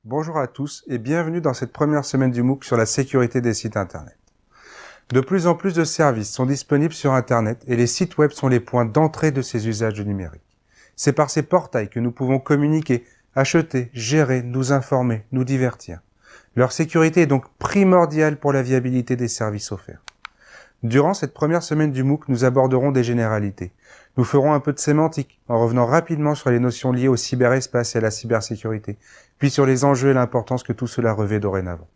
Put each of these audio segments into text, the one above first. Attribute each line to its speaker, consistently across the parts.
Speaker 1: Bonjour à tous et bienvenue dans cette première semaine du MOOC sur la sécurité des sites Internet. De plus en plus de services sont disponibles sur Internet et les sites web sont les points d'entrée de ces usages du numérique. C'est par ces portails que nous pouvons communiquer, acheter, gérer, nous informer, nous divertir. Leur sécurité est donc primordiale pour la viabilité des services offerts. Durant cette première semaine du MOOC, nous aborderons des généralités. Nous ferons un peu de sémantique, en revenant rapidement sur les notions liées au cyberespace et à la cybersécurité, puis sur les enjeux et l'importance que tout cela revêt dorénavant.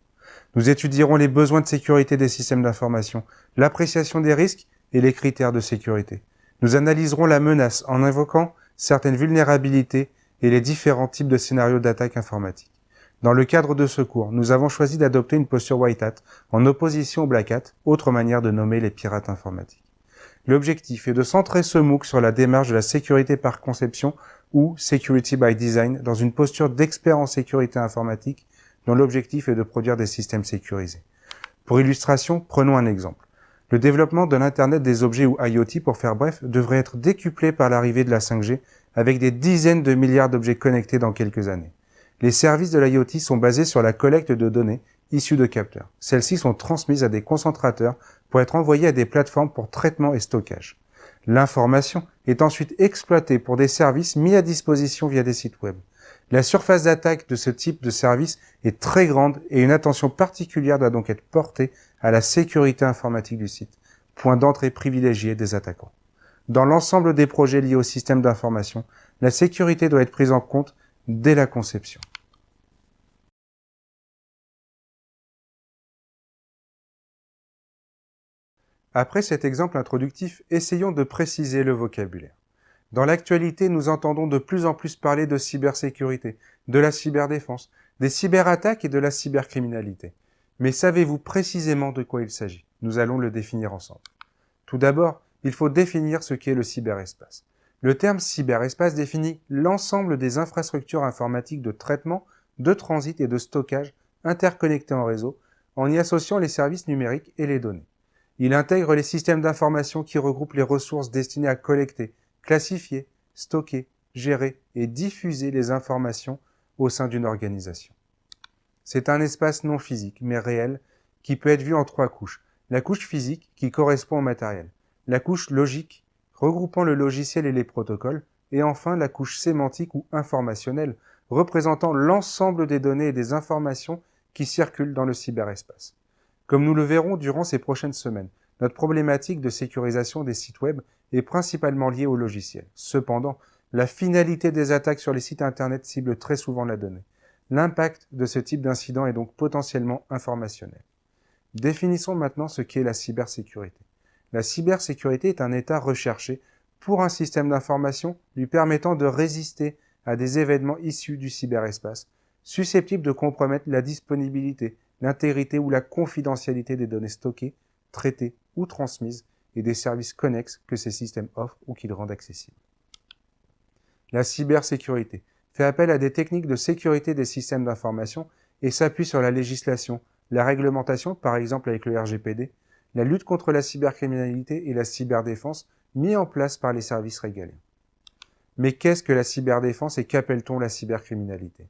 Speaker 1: Nous étudierons les besoins de sécurité des systèmes d'information, l'appréciation des risques et les critères de sécurité. Nous analyserons la menace en invoquant certaines vulnérabilités et les différents types de scénarios d'attaque informatique. Dans le cadre de ce cours, nous avons choisi d'adopter une posture white hat en opposition au black hat, autre manière de nommer les pirates informatiques. L'objectif est de centrer ce MOOC sur la démarche de la sécurité par conception ou Security by Design dans une posture d'expert en sécurité informatique dont l'objectif est de produire des systèmes sécurisés. Pour illustration, prenons un exemple. Le développement de l'Internet des objets ou IoT, pour faire bref, devrait être décuplé par l'arrivée de la 5G avec des dizaines de milliards d'objets connectés dans quelques années. Les services de l'IoT sont basés sur la collecte de données issues de capteurs. Celles-ci sont transmises à des concentrateurs pour être envoyées à des plateformes pour traitement et stockage. L'information est ensuite exploitée pour des services mis à disposition via des sites web. La surface d'attaque de ce type de service est très grande et une attention particulière doit donc être portée à la sécurité informatique du site, point d'entrée privilégié des attaquants. Dans l'ensemble des projets liés au système d'information, la sécurité doit être prise en compte dès la conception. Après cet exemple introductif, essayons de préciser le vocabulaire. Dans l'actualité, nous entendons de plus en plus parler de cybersécurité, de la cyberdéfense, des cyberattaques et de la cybercriminalité. Mais savez-vous précisément de quoi il s'agit? Nous allons le définir ensemble. Tout d'abord, il faut définir ce qu'est le cyberespace. Le terme cyberespace définit l'ensemble des infrastructures informatiques de traitement, de transit et de stockage interconnectées en réseau, en y associant les services numériques et les données. Il intègre les systèmes d'information qui regroupent les ressources destinées à collecter, classifier, stocker, gérer et diffuser les informations au sein d'une organisation. C'est un espace non physique, mais réel, qui peut être vu en 3 couches. La couche physique, qui correspond au matériel. La couche logique, regroupant le logiciel et les protocoles. Et enfin, la couche sémantique ou informationnelle, représentant l'ensemble des données et des informations qui circulent dans le cyberespace. Comme nous le verrons durant ces prochaines semaines, notre problématique de sécurisation des sites web est principalement liée au logiciel. Cependant, la finalité des attaques sur les sites Internet cible très souvent la donnée. L'impact de ce type d'incident est donc potentiellement informationnel. Définissons maintenant ce qu'est la cybersécurité. La cybersécurité est un état recherché pour un système d'information lui permettant de résister à des événements issus du cyberespace, susceptibles de compromettre la disponibilité, l'intégrité ou la confidentialité des données stockées, traitées ou transmises et des services connexes que ces systèmes offrent ou qu'ils rendent accessibles. La cybersécurité fait appel à des techniques de sécurité des systèmes d'information et s'appuie sur la législation, la réglementation, par exemple avec le RGPD, la lutte contre la cybercriminalité et la cyberdéfense mis en place par les services régaliens. Mais qu'est-ce que la cyberdéfense et qu'appelle-t-on la cybercriminalité?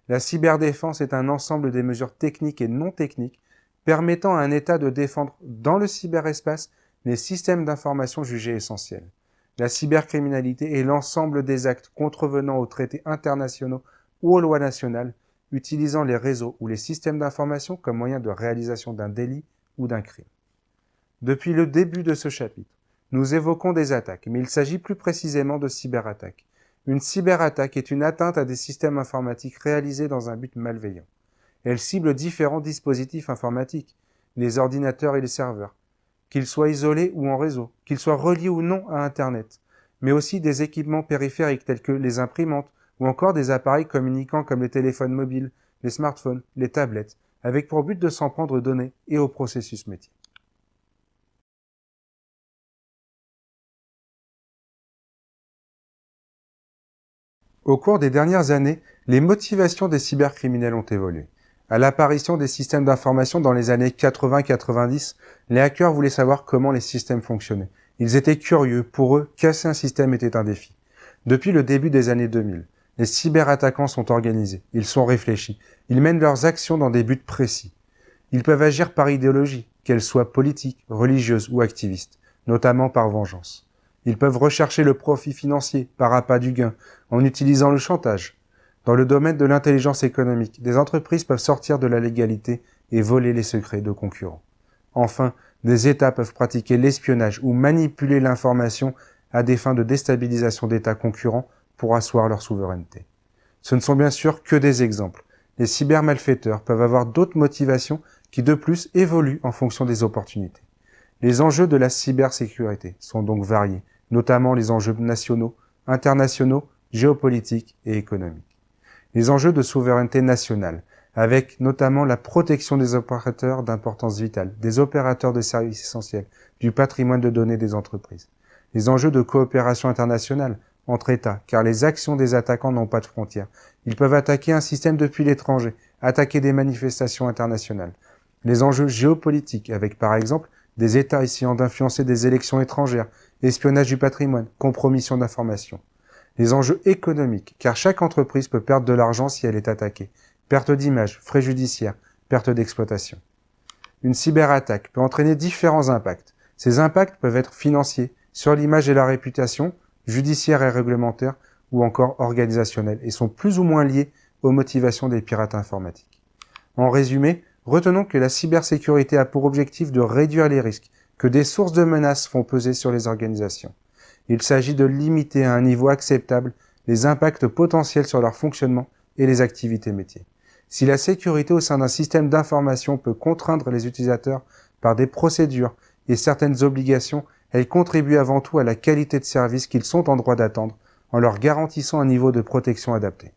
Speaker 1: La cyberdéfense est un ensemble des mesures techniques et non techniques permettant à un État de défendre dans le cyberespace les systèmes d'information jugés essentiels. La cybercriminalité est l'ensemble des actes contrevenant aux traités internationaux ou aux lois nationales, utilisant les réseaux ou les systèmes d'information comme moyen de réalisation d'un délit ou d'un crime. Depuis le début de ce chapitre, nous évoquons des attaques, mais il s'agit plus précisément de cyberattaques. Une cyberattaque est une atteinte à des systèmes informatiques réalisés dans un but malveillant. Elle cible différents dispositifs informatiques, les ordinateurs et les serveurs, qu'ils soient isolés ou en réseau, qu'ils soient reliés ou non à Internet, mais aussi des équipements périphériques tels que les imprimantes ou encore des appareils communiquants comme les téléphones mobiles, les smartphones, les tablettes, avec pour but de s'en prendre aux données et au processus métier. Au cours des dernières années, les motivations des cybercriminels ont évolué. À l'apparition des systèmes d'information dans les années 80-90, les hackers voulaient savoir comment les systèmes fonctionnaient. Ils étaient curieux, pour eux, casser un système était un défi. Depuis le début des années 2000, Les cyberattaquants sont organisés, ils sont réfléchis, ils mènent leurs actions dans des buts précis. Ils peuvent agir par idéologie, qu'elle soit politique, religieuse ou activiste, notamment par vengeance. Ils peuvent rechercher le profit financier par appât du gain, en utilisant le chantage. Dans le domaine de l'intelligence économique, des entreprises peuvent sortir de la légalité et voler les secrets de concurrents. Enfin, des États peuvent pratiquer l'espionnage ou manipuler l'information à des fins de déstabilisation d'États concurrents pour asseoir leur souveraineté. Ce ne sont bien sûr que des exemples. Les cybermalfaiteurs peuvent avoir d'autres motivations qui de plus évoluent en fonction des opportunités. Les enjeux de la cybersécurité sont donc variés, notamment les enjeux nationaux, internationaux, géopolitiques et économiques. Les enjeux de souveraineté nationale, avec notamment la protection des opérateurs d'importance vitale, des opérateurs de services essentiels, du patrimoine de données des entreprises. Les enjeux de coopération internationale entre États, car les actions des attaquants n'ont pas de frontières. Ils peuvent attaquer un système depuis l'étranger, attaquer des manifestations internationales. Les enjeux géopolitiques, avec par exemple des États essayant d'influencer des élections étrangères, espionnage du patrimoine, compromission d'informations. Les enjeux économiques, car chaque entreprise peut perdre de l'argent si elle est attaquée. Perte d'image, frais judiciaires, perte d'exploitation. Une cyberattaque peut entraîner différents impacts. Ces impacts peuvent être financiers, sur l'image et la réputation, judiciaires et réglementaires, ou encore organisationnels, et sont plus ou moins liés aux motivations des pirates informatiques. En résumé, retenons que la cybersécurité a pour objectif de réduire les risques que des sources de menaces font peser sur les organisations. Il s'agit de limiter à un niveau acceptable les impacts potentiels sur leur fonctionnement et les activités métiers. Si la sécurité au sein d'un système d'information peut contraindre les utilisateurs par des procédures et certaines obligations, elle contribue avant tout à la qualité de service qu'ils sont en droit d'attendre en leur garantissant un niveau de protection adapté.